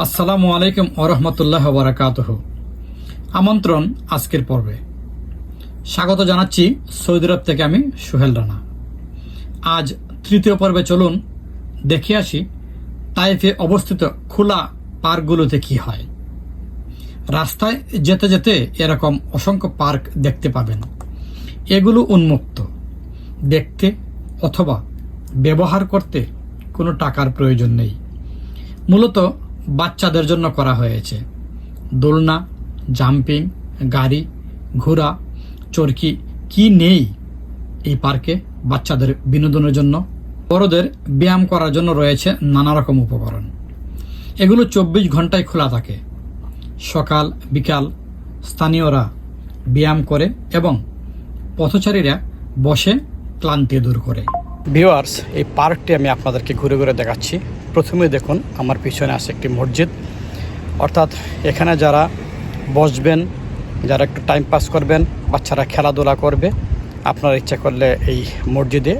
আসসালামু আলাইকুম ওরহমতুল্লাহ বারাকাতুহ। আমন্ত্রণ আজকের পর্বে স্বাগত জানাচ্ছি সৌদি আরব থেকে আমি সোহেল রানা। আজ তৃতীয় পর্বে চলুন দেখে আসি তাইফে অবস্থিত খোলা পার্কগুলোতে কি হয়। রাস্তায় যেতে যেতে এরকম অসংখ্য পার্ক দেখতে পাবেন। এগুলো উন্মুক্ত, দেখতে অথবা ব্যবহার করতে কোনো টাকার প্রয়োজন নেই। মূলত বাচ্চাদের জন্য করা হয়েছে। দোলনা, জাম্পিং, গাড়ি, ঘোড়া, চরকি কি নেই এই পার্কে বাচ্চাদের বিনোদনের জন্য। বড়দের ব্যায়াম করার জন্য রয়েছে নানা রকম উপকরণ। এগুলো 24 ঘন্টায় খোলা থাকে। সকাল বিকাল স্থানীয়রা ব্যায়াম করে এবং পথচারীরা বসে ক্লান্তি দূর করে। ভিউয়ার্স, এই পার্কটি আমি আপনাদেরকে ঘুরে ঘুরে দেখাচ্ছি। প্রথমে দেখুন আমার পিছনে আছে একটি মসজিদ, অর্থাৎ এখানে যারা বসবেন, যারা একটু টাইম পাস করবেন, বাচ্চারা খেলাধুলা করবে, আপনারা ইচ্ছা করলে এই মসজিদে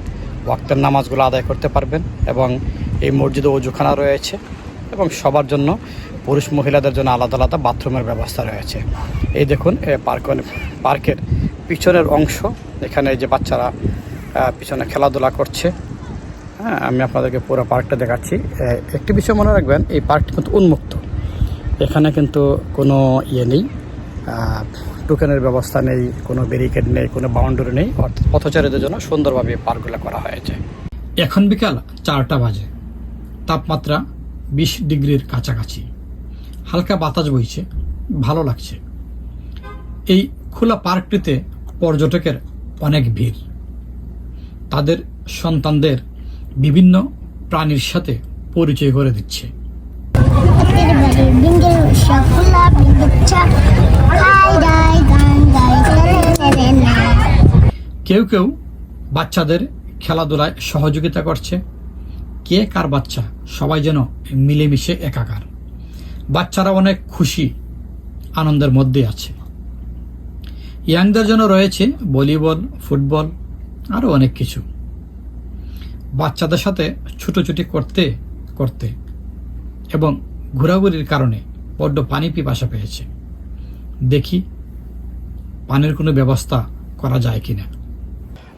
ওয়াক্তের নামাজগুলো আদায় করতে পারবেন। এবং এই মসজিদে ওযুখানা রয়েছে এবং সবার জন্য, পুরুষ মহিলাদের জন্য আলাদা আলাদা বাথরুমের ব্যবস্থা রয়েছে। এই দেখুন পার্কের পিছনের অংশ, এখানে যে বাচ্চারা পিছনে খেলাধুলা করছে। হ্যাঁ, আমি আপনাদেরকে পুরো পার্কটা দেখাচ্ছি। একটি বিষয় মনে রাখবেন, এই পার্কটি কিন্তু উন্মুক্ত। এখানে কিন্তু কোনো নেই, টোকেনের ব্যবস্থা নেই, কোনো ব্যারিকেড নেই, কোনো বাউন্ডারি নেই। অর্থাৎ পথচারীদের জন্য সুন্দরভাবে এই পার্কগুলো করা হয়েছে। এখন বিকাল 4টা বাজে, তাপমাত্রা 20 ডিগ্রির কাছাকাছি। হালকা বাতাস বইছে, ভালো লাগছে। এই খোলা পার্কটিতে পর্যটকের অনেক ভিড়। তাদের সন্তানদের বিভিন্ন প্রাণীর সাথে পরিচয় করে দিচ্ছে। কেউ কেউ বাচ্চাদের খেলাধুলায় সহযোগিতা করছে। কে কার বাচ্চা, সবাই যেন মিলেমিশে একাকার। বাচ্চারা অনেক খুশি, আনন্দের মধ্যে আছে। ইয়াংদের জন্য রয়েছে ভলিবল, ফুটবল, আরও অনেক কিছু। বাচ্চাদের সাথে ছুটোছুটি করতে করতে এবং ঘোরাঘুরির কারণে বড্ড পানি পিপাসা পেয়েছে। দেখি পানির কোনো ব্যবস্থা করা যায় কিনা।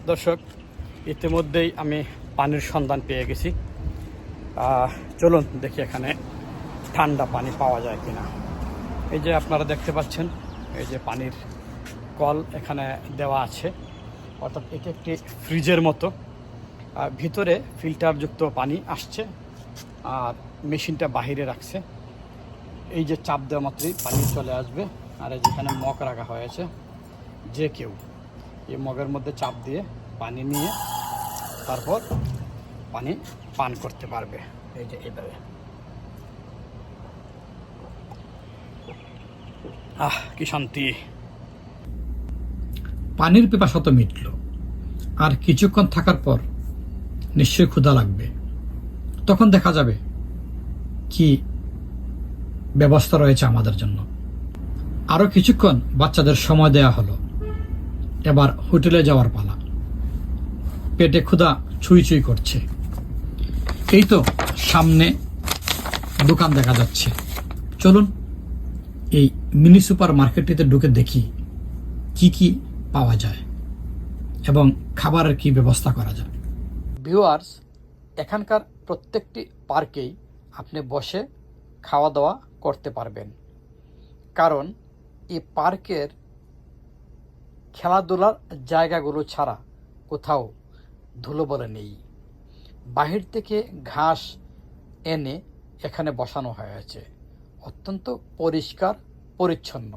দর্শক, ইতিমধ্যেই আমি পানির সন্ধান পেয়ে গেছি। চলুন দেখি এখানে ঠান্ডা পানি পাওয়া যায় কিনা। এই যে আপনারা দেখতে পাচ্ছেন, এই যে পানির কল এখানে দেওয়া আছে, অর্থাৎ এটি একটি ফ্রিজের মতো। ভিতরে ফিল্টারযুক্ত পানি আসছে আর মেশিনটা বাহিরে রাখছে। এই যে চাপ দেওয়া মাত্রই পানি চলে আসবে। আর এই যেখানে মগ রাখা হয়েছে, যে কেউ এই মগের মধ্যে চাপ দিয়ে পানি নিয়ে তারপর পানি পান করতে পারবে। এই যে এইভাবে। কি শান্তি! পানির পিপাসা তো মিটল, আর কিছুক্ষণ থাকার পর নিশ্চয়ই ক্ষুধা লাগবে। তখন দেখা যাবে কি ব্যবস্থা রয়েছে আমাদের জন্য। আরো কিছুক্ষণ বাচ্চাদের সময় দেয়া হলো, এবার হোটেলে যাওয়ার পালা। পেটে ক্ষুধা ছুঁই ছুঁই করছে। এই তো সামনে দোকান দেখা যাচ্ছে। চলুন এই মিনি সুপার মার্কেটটিতে ঢুকে দেখি কি কি পাওয়া যায় এবং খাবারের কি ব্যবস্থা করা যায়। ভিউয়ার্স, এখানকার প্রত্যেকটি পার্কেই আপনি বসে খাওয়া দাওয়া করতে পারবেন, কারণ এই পার্কের খেলাধুলার জায়গাগুলো ছাড়া কোথাও ধুলো বলে নেই। বাহির থেকে ঘাস এনে এখানে বসানো হয়েছে, অত্যন্ত পরিষ্কার পরিচ্ছন্ন।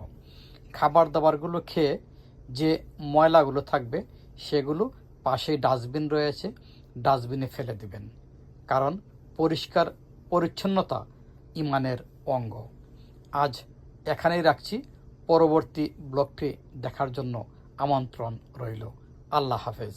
খাবার দাবারগুলো খেয়ে যে ময়লাগুলো থাকবে সেগুলো পাশেই ডাস্টবিন রয়েছে, ডাস্টবিনে ফেলে দিবেন, কারণ পরিষ্কার পরিচ্ছন্নতা ইমানের অঙ্গ। আজ এখানেই রাখছি। পরবর্তী ব্লগটি দেখার জন্য আমন্ত্রণ রইল। আল্লাহ হাফেজ।